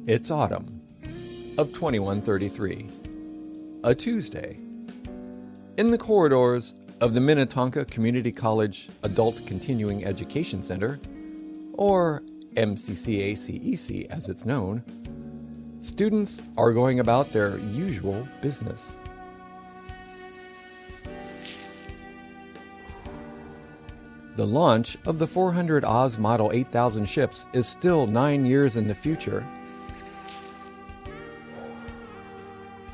It's autumn of 2133, a Tuesday. In the corridors of the Minnetonka Community College Adult Continuing Education Center, or MCCACEC as it's known, students are going about their usual business. The launch of the 400 Oz Model 8000 ships is still 9 years in the future,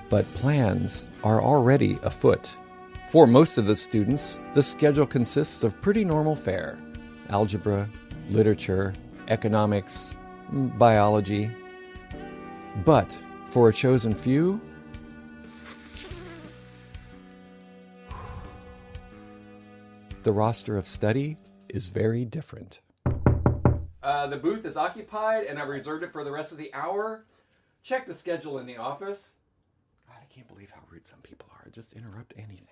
but plans are already afoot. For most of the students, the schedule consists of pretty normal fare: algebra, literature, economics, biology. But for a chosen few, the roster of study is very different. The booth is occupied and I've reserved it for the rest of the hour. Check the schedule in the office. God, I can't believe how rude some people are. Just interrupt anything.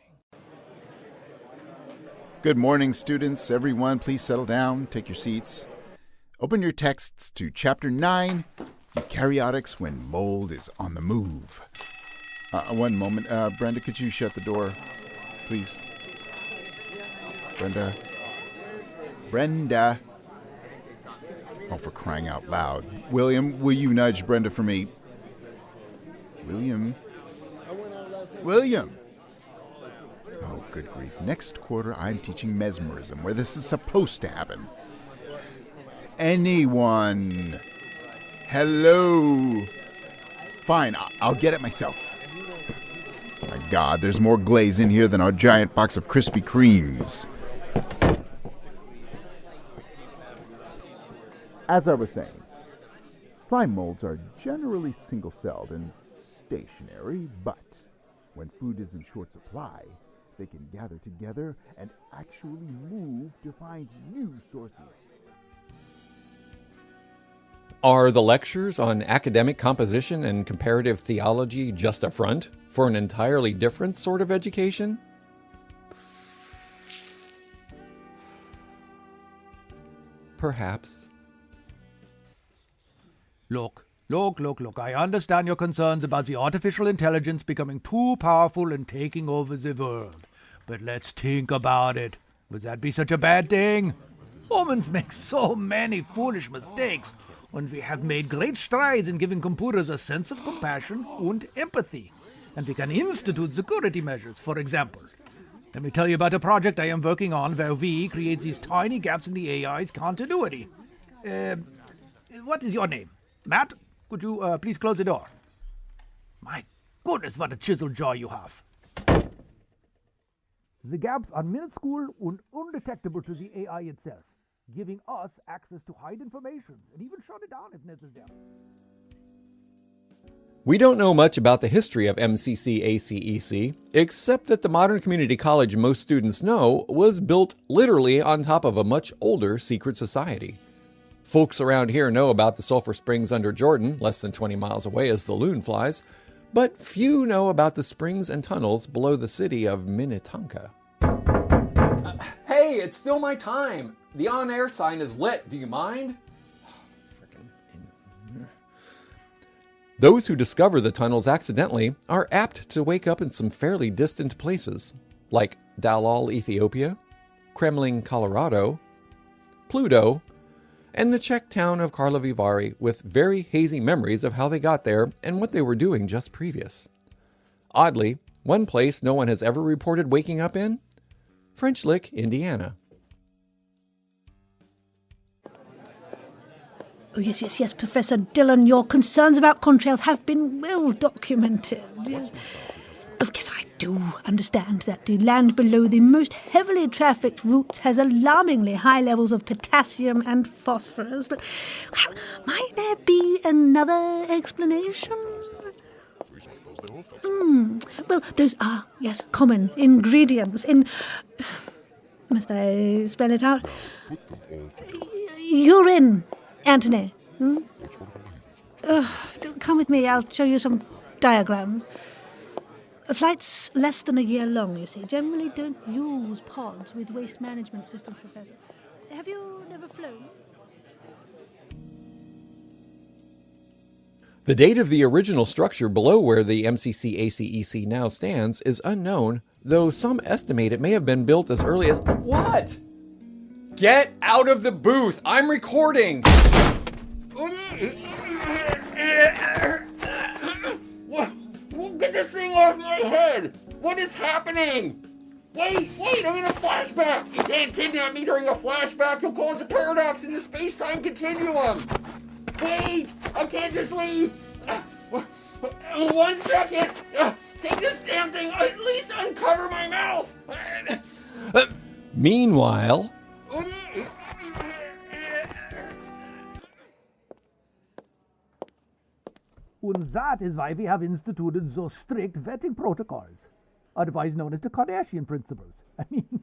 Good morning, students. Everyone, please settle down. Take your seats. Open your texts to Chapter 9, Eukaryotics When Mold is on the Move. One moment. Brenda, could you shut the door, please? Brenda. Oh, for crying out loud. William, will you nudge Brenda for me? William. Oh, good grief. Next quarter, I'm teaching mesmerism, where this is supposed to happen. Anyone? Hello? Fine, I'll get it myself. My God, there's more glaze in here than our giant box of Krispy Kremes. As I was saying, slime molds are generally single-celled and stationary, but when food is in short supply, they can gather together and actually move to find new sources. Are the lectures on academic composition and comparative theology just a front for an entirely different sort of education? Perhaps. Look. I understand your concerns about the artificial intelligence becoming too powerful and taking over the world. But let's think about it. Would that be such a bad thing? Humans make so many foolish mistakes, and we have made great strides in giving computers a sense of compassion and empathy. And we can institute security measures, for example. Let me tell you about a project I am working on where we create these tiny gaps in the AI's continuity. What is your name? Matt? Could you please close the door? My goodness, what a chiseled jaw you have. The gaps are minuscule and undetectable to the AI itself, giving us access to hide information and even shut it down if necessary. We don't know much about the history of MCCACEC, except that the modern community college most students know was built literally on top of a much older secret society. Folks around here know about the sulfur springs under Jordan, less than 20 miles away as the loon flies, but few know about the springs and tunnels below the city of Minnetonka. Hey, it's still my time. The on-air sign is lit. Do you mind? Those who discover the tunnels accidentally are apt to wake up in some fairly distant places, like Dalal, Ethiopia, Kremlin, Colorado, Pluto, and the Czech town of Karlovy Vary, with very hazy memories of how they got there and what they were doing just previous. Oddly, one place no one has ever reported waking up in? French Lick, Indiana. Oh, yes, Professor Dillon, your concerns about contrails have been well documented. Oh, yes, I do understand that the land below the most heavily trafficked routes has alarmingly high levels of potassium and phosphorus, but might there be another explanation? Well, those are, yes, common ingredients in... Must I spell it out? Urine, Anthony. Come with me, I'll show you some diagrams. Flights less than a year long, you see, generally don't use pods with waste management systems, Professor. Have you never flown? The date of the original structure below where the MCCACEC now stands is unknown, though some estimate it may have been built as early as... What? Get out of the booth! I'm recording! Get this thing off my head! What is happening? Wait, I'm in a flashback! You can't kidnap me during a flashback! You'll cause a paradox in the space-time continuum! Wait! I can't just leave! 1 second! Take this damn thing! At least uncover my mouth! Meanwhile... And that is why we have instituted so strict vetting protocols, otherwise known as the Kardashian principles. I mean,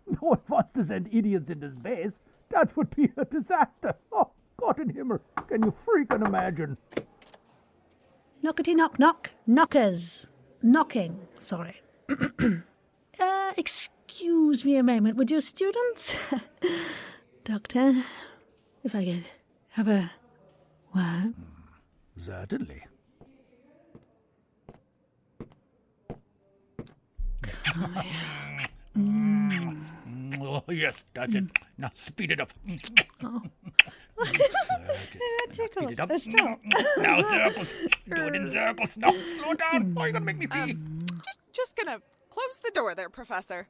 no one wants to send idiots into space. That would be a disaster. Oh, God in Himmel, can you freaking imagine? Knockety knock knock. Knockers. Knocking. Sorry. Excuse me a moment, would you, students? Doctor, if I could have a word. Certainly. Oh, yes, that's it. Now speed it up. Tickle. Speed it up. Stop. Now circles. Do it in circles. No, slow down. Oh, you're going to make me pee. Just gonna close the door there, Professor.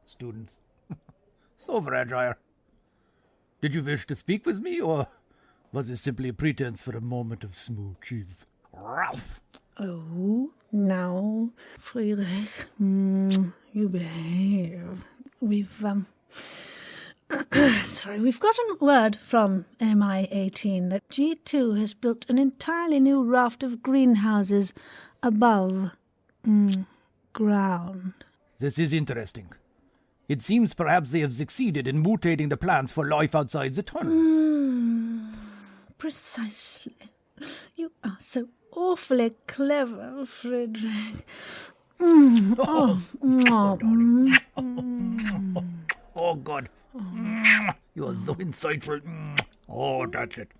Students. So fragile. Did you wish to speak with me, or was it simply a pretense for a moment of smooches? Ralph! Oh, now, Friedrich, you behave. We've gotten word from MI-18 that G2 has built an entirely new raft of greenhouses above ground. This is interesting. It seems perhaps they have succeeded in mutating the plants for life outside the tunnels. Precisely. You are so awfully clever, Friedrich. Oh, God. You are so insightful. Oh, that's it.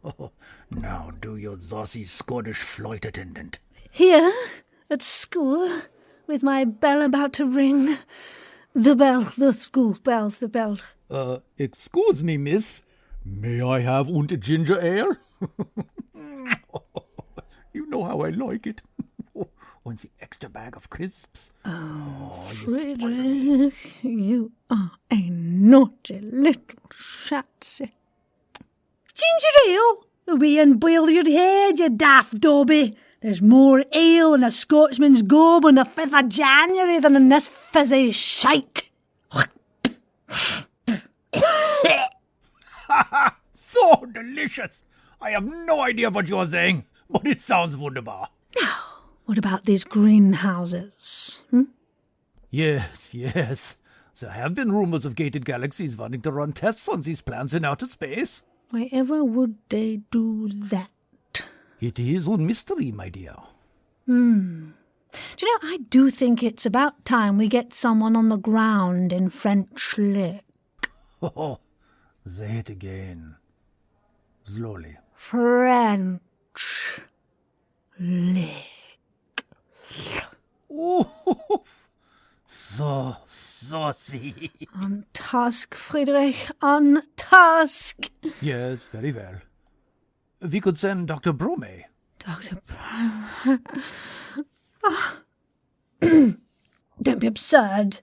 Oh, now do your saucy Scottish flight attendant. Here, at school, with my bell about to ring. The bell, the school bell, the bell. Excuse me, miss. May I have und ginger ale? You know how I like it. And the extra bag of crisps. Oh, Friedrich, you are a naughty little schatzi. Ginger ale? Away and boil your head, you daft dobby. There's more ale in a Scotsman's gob on the 5th of January than in this fizzy shite. So delicious. I have no idea what you are saying, but it sounds wunderbar. Now, what about these greenhouses? Yes. There have been rumors of gated galaxies wanting to run tests on these plants in outer space. Why ever would they do that? It is a mystery, my dear. Do you know, I do think it's about time we get someone on the ground in French Lick. Oh, say it again. Slowly. French Lick. Oh, so saucy. On task, Friedrich, on task. Yes, very well. We could send Dr. Bromae. Dr. Don't be absurd.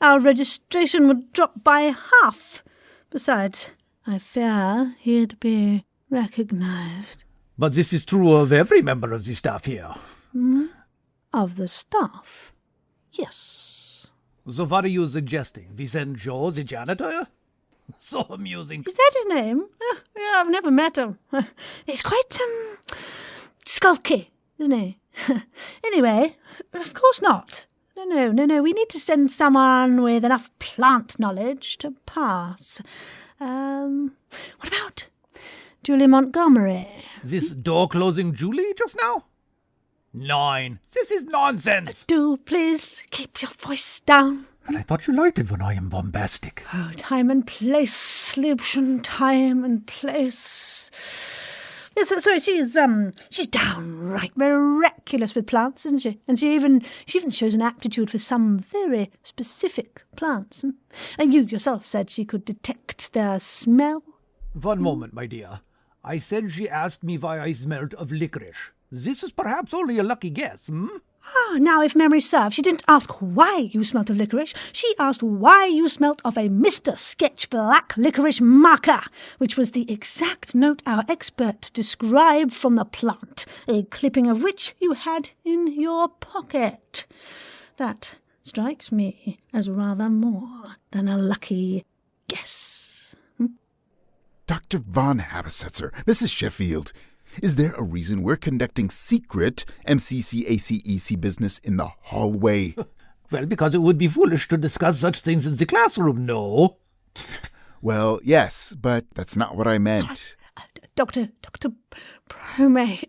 Our registration would drop by half. Besides, I fear he'd be recognized. But this is true of every member of the staff here. Of the staff? Yes. So what are you suggesting? We send Joe, the janitor? So amusing. Is that his name? Yeah, I've never met him. He's quite, skulky, isn't he? Anyway, of course not. No. We need to send someone with enough plant knowledge to pass. What about Julie Montgomery? This door-closing Julie just now? 9. This is nonsense. Do please keep your voice down. But I thought you liked it when I am bombastic. Oh, time and place, Liebchen, time and place. Yes, sorry, she's downright miraculous with plants, isn't she? And she even shows an aptitude for some very specific plants. And you yourself said she could detect their smell. One moment, my dear. I said she asked me why I smelled of licorice. This is perhaps only a lucky guess, Now, if memory serves, she didn't ask why you smelt of licorice. She asked why you smelt of a Mr. Sketch Black Licorice Marker, which was the exact note our expert described from the plant, a clipping of which you had in your pocket. That strikes me as rather more than a lucky guess. Dr. von Habersetzer, Mrs. Sheffield, is there a reason we're conducting secret MCCACEC business in the hallway? Well, because it would be foolish to discuss such things in the classroom, no? Well, yes, but that's not what I meant. Dr. Bromae.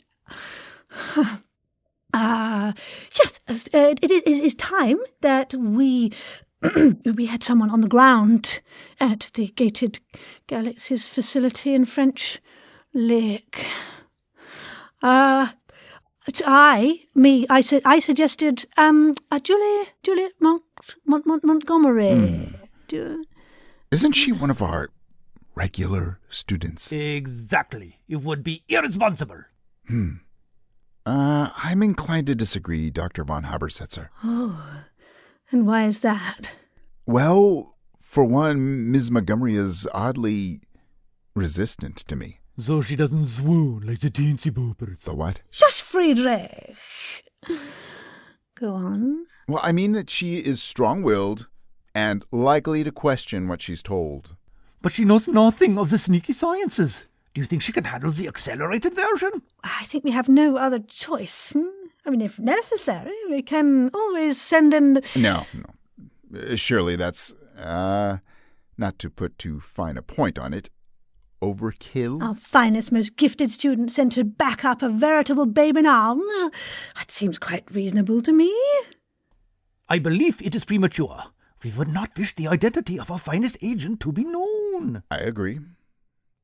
Yes, it is time that we had someone on the ground at the gated galaxies facility in French Lick. I suggested Juliet Montgomery. Isn't she one of our regular students? Exactly. It would be irresponsible. I'm inclined to disagree, Dr. von Habersetzer. Oh, and why is that? Well, for one, Ms. Montgomery is oddly resistant to me. So she doesn't swoon like the teensy boopers. The what? Just Friedrich. Go on. Well, I mean that she is strong-willed and likely to question what she's told. But she knows nothing of the sneaky sciences. Do you think she can handle the accelerated version? I think we have no other choice. I mean, if necessary, we can always send in the... No. Surely that's, not to put too fine a point on it, overkill? Our finest, most gifted student sent to back up a veritable babe in arms. That seems quite reasonable to me. I believe it is premature. We would not wish the identity of our finest agent to be known. I agree.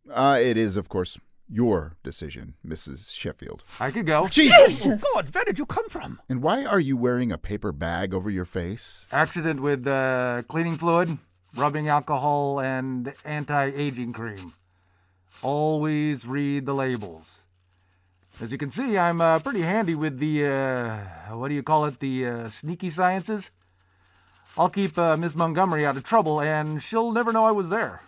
It is, of course, your decision, Mrs. Sheffield. I could go. Jesus! Oh, God, where did you come from? And why are you wearing a paper bag over your face? Accident with cleaning fluid, rubbing alcohol, and anti-aging cream. Always read the labels. As you can see, I'm pretty handy with the, the sneaky sciences. I'll keep Miss Montgomery out of trouble, and she'll never know I was there.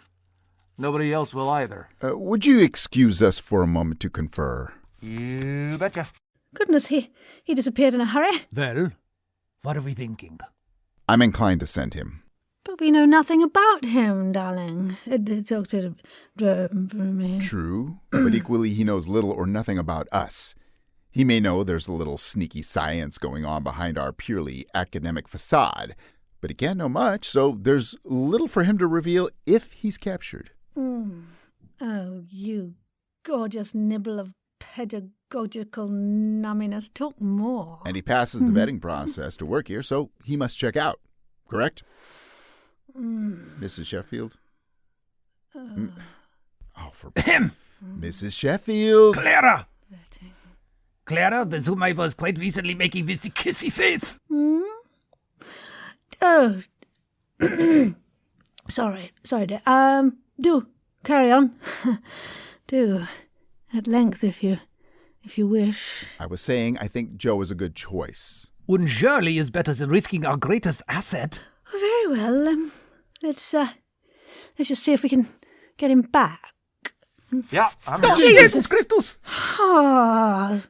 Nobody else will either. Would you excuse us for a moment to confer? You betcha. Goodness, he disappeared in a hurry. Well, what are we thinking? I'm inclined to send him. But we know nothing about him, darling. Dr. Bromae. True, but equally he knows little or nothing about us. He may know there's a little sneaky science going on behind our purely academic facade, but he can't know much, so there's little for him to reveal if he's captured. Oh, you gorgeous nibble of pedagogical numminess. Talk more. And he passes the vetting process to work here, so he must check out. Correct? Mrs. Sheffield? For Mrs. Sheffield! Clara! Clara, with whom I was quite recently making this kissy face. Oh. Sorry, dear. Do carry on. Do, at length, if you wish. I was saying I think Joe is a good choice. And surely is better than risking our greatest asset. Very well. Let's just see if we can get him back. Yeah, I'm Oh, here. Jesus Christus! Ah,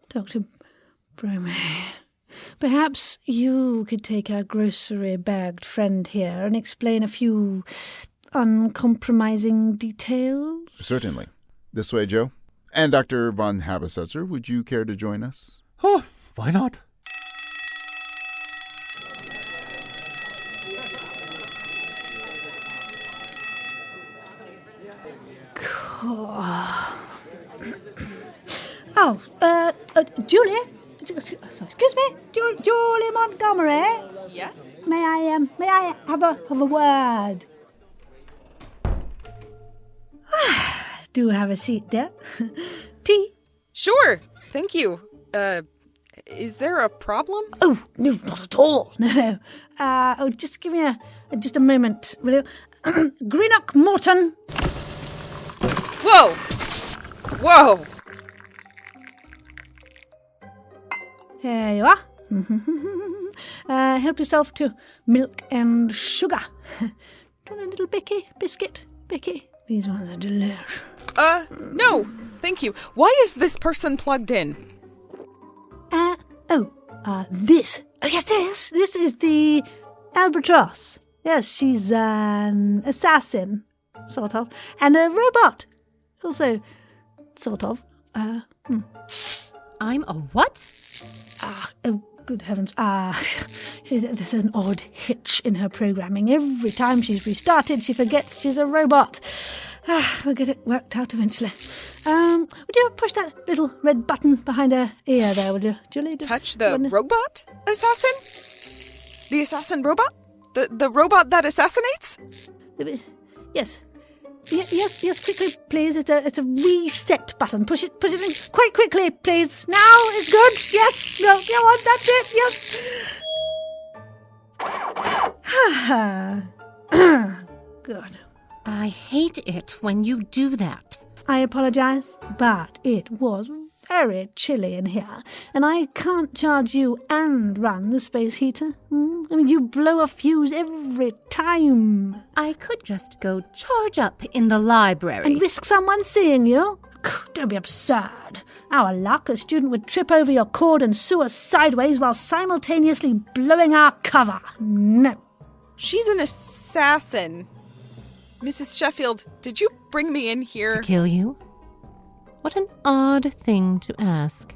Dr. Bromae, perhaps you could take our grocery-bagged friend here and explain a few uncompromising details? Certainly. This way, Joe. And Dr. von Habersetzer, would you care to join us? Oh, why not? Julie? Excuse me? Julie Montgomery? Yes? May I have a word? do have a seat, dear. Tea? Sure, thank you. Is there a problem? Oh, no, not at all. No. Just give me just a moment, will you? Greenock Morton. Whoa! There you are. Help yourself to milk and sugar. Do you want a little biscuit? Bicky? These ones are delicious. No, thank you. Why is this person plugged in? This. Oh, yes, this is the Albatros. Yes, she's an assassin, sort of, and a robot, also, sort of. I'm a what? Oh, good heavens. There's an odd hitch in her programming. Every time she's restarted, she forgets she's a robot. We'll get it worked out eventually. Would you push that little red button behind her ear there, would you, Julie? Touch the robot assassin? The assassin robot? The robot that assassinates? Yes. Yes, quickly, please. It's a reset button. Push it in quite quickly, please. Now it's good. Yes. No, come on, that's it. Yes. Good. I hate it when you do that. I apologize, but it was very chilly in here, and I can't charge you and run the space heater. I mean, you blow a fuse every time. I could just go charge up in the library. And risk someone seeing you? Don't be absurd. Our luck, a student would trip over your cord and sue us sideways while simultaneously blowing our cover. No. She's an assassin. Mrs. Sheffield, did you bring me in here? To kill you? What an odd thing to ask.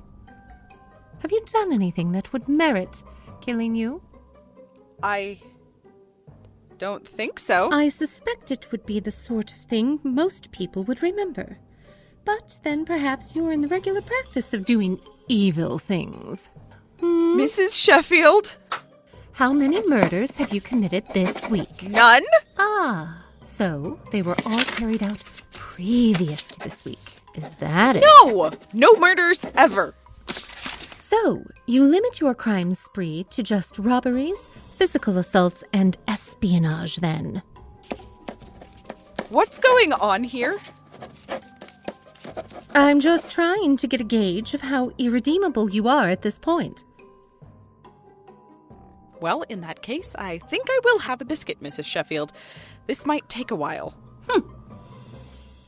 Have you done anything that would merit killing you? I don't think so. I suspect it would be the sort of thing most people would remember. But then perhaps you're in the regular practice of doing evil things. Mrs. Sheffield? How many murders have you committed this week? None. So they were all carried out previous to this week. Is that it? No murders ever. So you limit your crime spree to just robberies, physical assaults, and espionage then. What's going on here? I'm just trying to get a gauge of how irredeemable you are at this point. Well, in that case, I think I will have a biscuit, Mrs. Sheffield. This might take a while.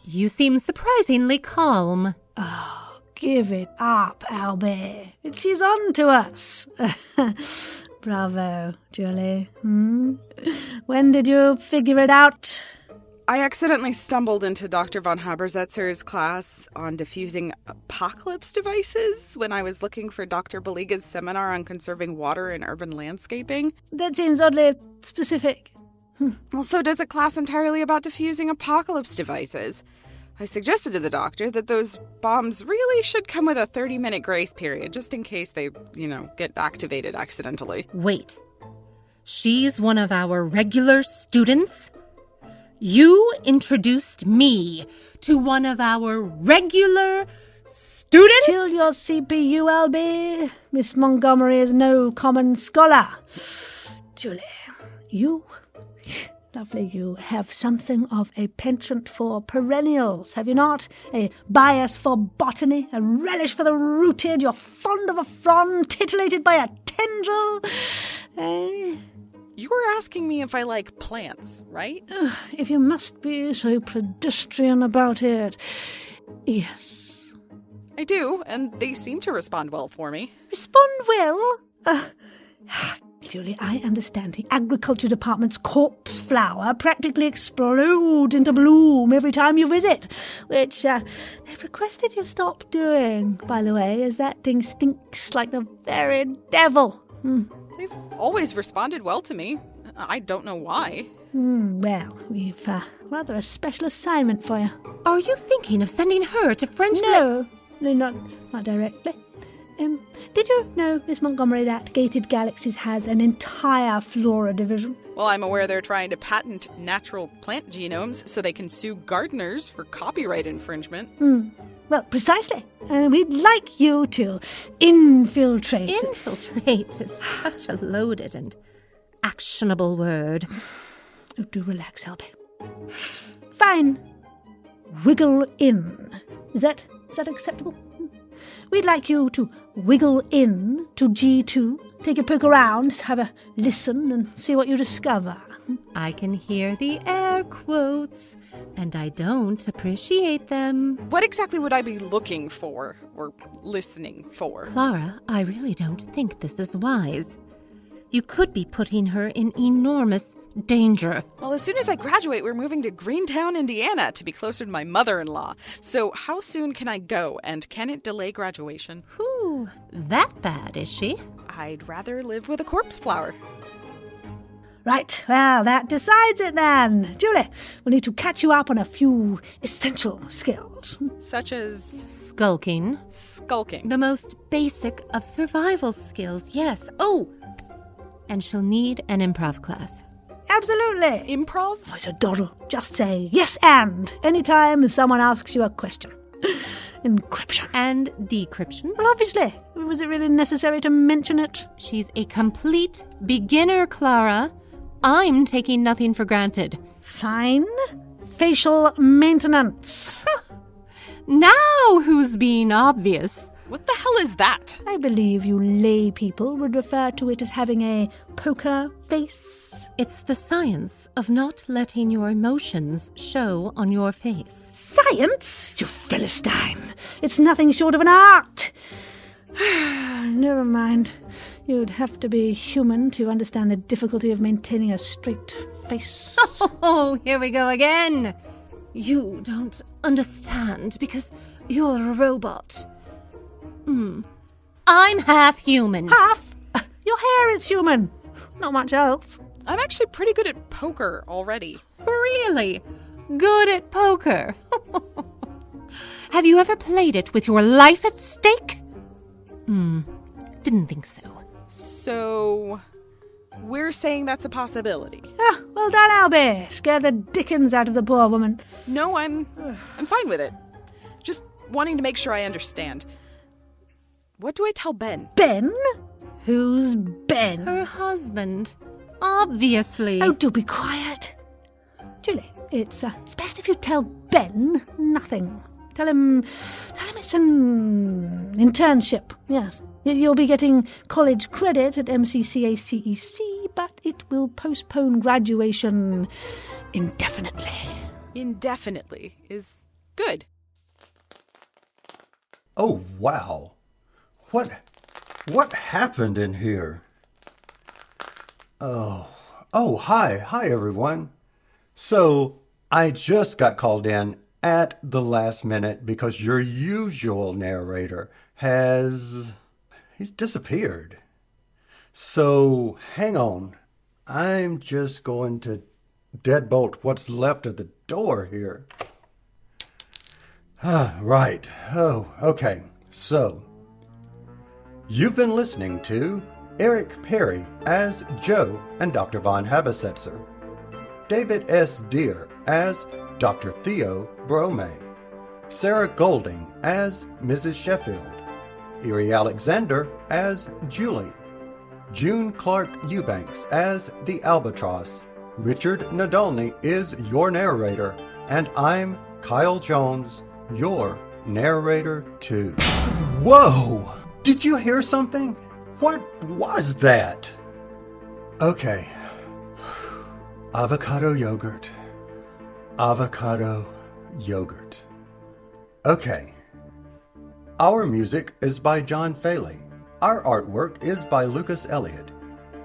You seem surprisingly calm. Oh, give it up, Albert. She's on to us. Bravo, Julie. When did you figure it out? I accidentally stumbled into Dr. von Haber-Zetzer's class on diffusing apocalypse devices when I was looking for Dr. Baliga's seminar on conserving water in urban landscaping. That seems oddly specific. Well, so does a class entirely about diffusing apocalypse devices. I suggested to the doctor that those bombs really should come with a 30-minute grace period, just in case they, get activated accidentally. Wait. She's one of our regular students? You introduced me to one of our regular students? Kill your CPU, LB. Miss Montgomery is no common scholar. Julie, you have something of a penchant for perennials, have you not? A bias for botany, a relish for the rooted, you're fond of a frond, titillated by a tendril. You were asking me if I like plants, right? If you must be so pedestrian about it. Yes. I do, and they seem to respond well for me. Respond well? Julie, I understand the agriculture department's corpse flower practically explodes into bloom every time you visit, which they've requested you stop doing, by the way, as that thing stinks like the very devil. They've always responded well to me. I don't know why. Well, we've rather a special assignment for you. Are you thinking of sending her to French? No, not directly. Did you know, Miss Montgomery, that Gated Galaxies has an entire flora division? Well, I'm aware they're trying to patent natural plant genomes so they can sue gardeners for copyright infringement. Well, precisely. We'd like you to infiltrate. Infiltrate is such a loaded and actionable word. Oh, do relax, Helby. Fine. Wiggle in. Is that acceptable? We'd like you to wiggle in to G2, take a poke around, have a listen and see what you discover. I can hear the air quotes, and I don't appreciate them. What exactly would I be looking for or listening for? Clara, I really don't think this is wise. You could be putting her in enormous danger. Well, as soon as I graduate, we're moving to Greentown, Indiana, to be closer to my mother-in-law. So how soon can I go, and can it delay graduation? Whew, that bad, is she? I'd rather live with a corpse flower. Right, well, that decides it then. Julie, we'll need to catch you up on a few essential skills. Such as Skulking. skulking. The most basic of survival skills, yes. Oh, and she'll need an improv class. Absolutely. Improv? Oh, it's a doddle. Just say yes and anytime someone asks you a question. Encryption. And decryption. Well, obviously. Was it really necessary to mention it? She's a complete beginner, Clara. I'm taking nothing for granted. Fine. Facial maintenance. Now who's being obvious? What the hell is that? I believe you lay people would refer to it as having a poker face. It's the science of not letting your emotions show on your face. Science? You Philistine. It's nothing short of an art. Never mind. You'd have to be human to understand the difficulty of maintaining a straight face. Oh, here we go again. You don't understand because you're a robot. I'm half human. Half? Your hair is human. Not much else. I'm actually pretty good at poker already. Really? Good at poker? Have you ever played it with your life at stake? Didn't think so. So, we're saying that's a possibility. Well done, Albie. Scare the dickens out of the poor woman. No, I'm fine with it. Just wanting to make sure I understand. What do I tell Ben? Ben? Who's Ben? Her husband. Obviously. Oh, do be quiet. Julie, it's best if you tell Ben nothing. Tell him it's an internship, yes. You'll be getting college credit at MCCACEC, but it will postpone graduation indefinitely. Indefinitely is good. Oh, wow. What happened in here? Oh, hi everyone. So, I just got called in at the last minute because your usual narrator he's disappeared. So, hang on. I'm just going to deadbolt what's left of the door here. Right. Oh, okay. So, you've been listening to Eric Perry as Joe and Dr. Von Haber-Zetzer, David S. Deere as Dr. Theo Bromae, Sarah Golding as Mrs. Sheffield, Iri Alexander as Julie, June Clark Eubanks as the Albatros, Richard Nadolny is your narrator, and I'm Kyle Jones, your narrator too. Whoa! Did you hear something? What was that? Okay. Avocado yogurt. Avocado yogurt. Okay. Our music is by John Faley. Our artwork is by Lucas Elliott.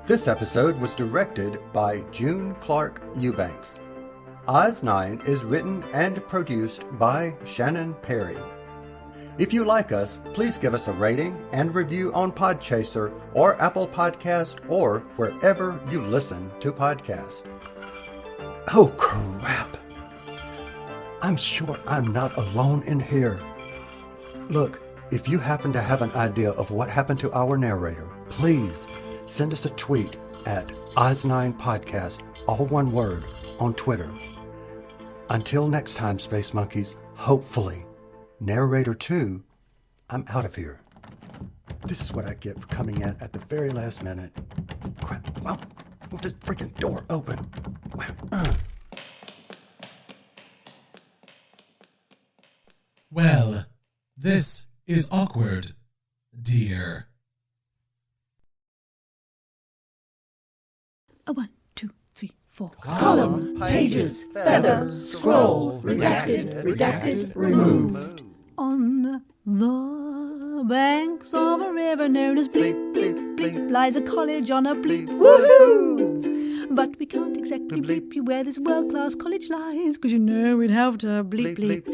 This episode was directed by June Clark Eubanks. Oz 9 is written and produced by Shannon Perry. If you like us, please give us a rating and review on Podchaser or Apple Podcast or wherever you listen to podcasts. Oh, crap. I'm sure I'm not alone in here. Look, If you happen to have an idea of what happened to our narrator, please send us a tweet at Oz9Podcast, all one word, on Twitter. Until next time, Space Monkeys, hopefully, Narrator 2, I'm out of here. This is what I get for coming in at the very last minute. Crap, well, this freaking door open. Well, this is awkward, dear. 1, 2, 3, 4. Column, pages, feather, scroll, redacted, removed. On the banks of a river known as Bleep, Bleep, Bleep, lies a college on a bleep. Woohoo! But we can't exactly bleep you where this world-class college lies, 'cause you know we'd have to bleep, bleep,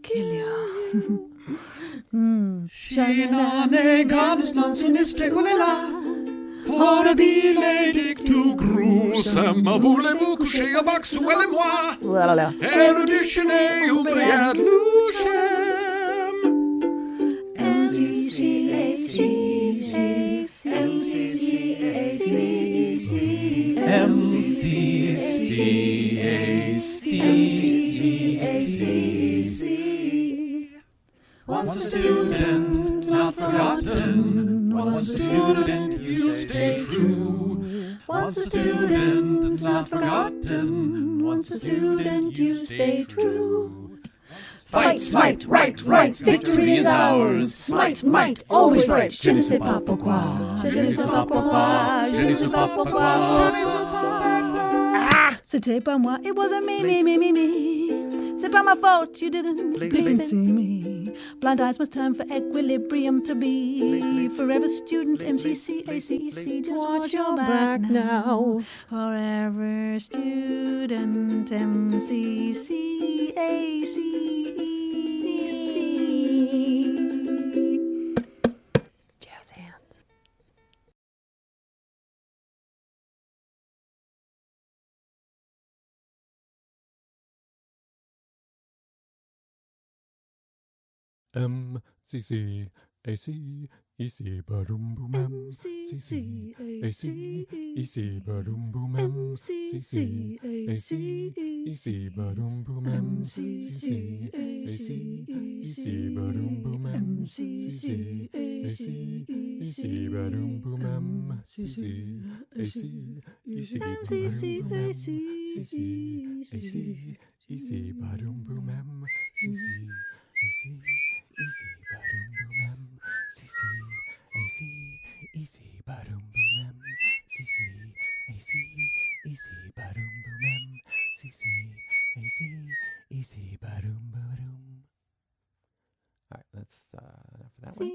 kill you. Shinane ganus non sinistre ulela. Horribile dictu gruesome, voulez-vous coucher avec elle et moi? Eruditione ubriad lucem. MCCACEC, Once a student, not forgotten. Once a student, you stay true. Once a student, not forgotten. Once a student, you stay true. Fight, smite, right, victory is ours. Smite, might, always right. Je ne sais pas pourquoi. Je ne sais pas pourquoi. Je ne sais pas pourquoi. C'était pas moi, it wasn't me. C'est pas my fault, you didn't bleep see me. Blind eyes must turn for equilibrium to be. Forever student, MCCACEC, just watch your back now. Forever student, MCCACEC. Jazz hands. MCCACEC barum boom MCCACEC barum boom MCCACEC barum boom MCCACEC barum boom MCCACEC barum boom MCCACEC barum boom All right, that's enough of that one.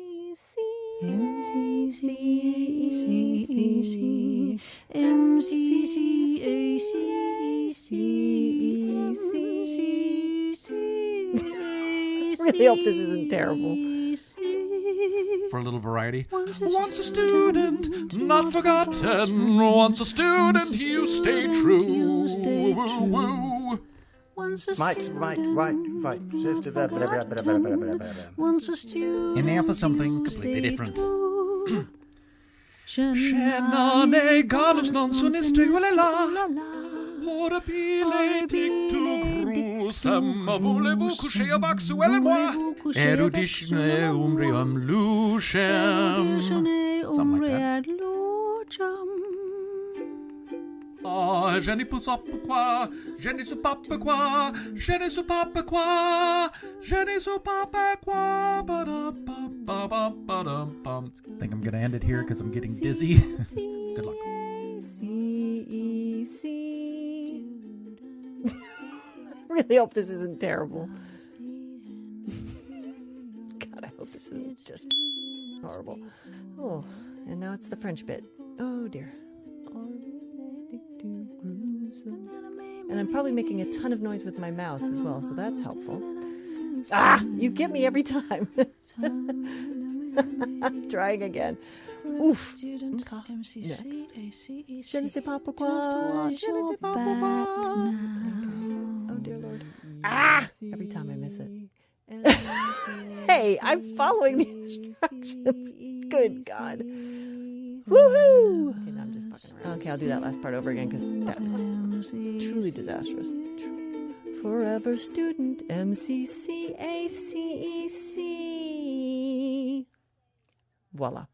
I really hope this isn't terrible. For a little variety. Once a student, not forgotten. Once a student, you stay true. Woo. Smite, right. Once a student, And now for something completely different. Shenane ganus non sunistre ulela. Horribile dictu gruesome, voulez-vous coucher avec elle et moi? Eruditione umbrium lucem. Something like that. Ah, je ne sais pas pourquoi, je ne sais pas pourquoi, je ne sais pas pourquoi, je ne sais pas pourquoi. I think I'm going to end it here because I'm getting dizzy. Good luck. Really hope this isn't terrible. God, I hope this isn't just horrible. Oh, and now it's the French bit. Oh, dear. And I'm probably making a ton of noise with my mouse as well, so that's helpful. Ah, you get me every time. Trying again. Oof. Next. Je ne sais pas pourquoi. Je ne sais pas pourquoi. Oh, dear Lord. Ah! Every time I miss it. Hey, I'm following the instructions. Good God. Woohoo! Okay, now I'm just fucking around. Okay, I'll do that last part over again because that was truly disastrous. Forever student, MCCACEC. Voila.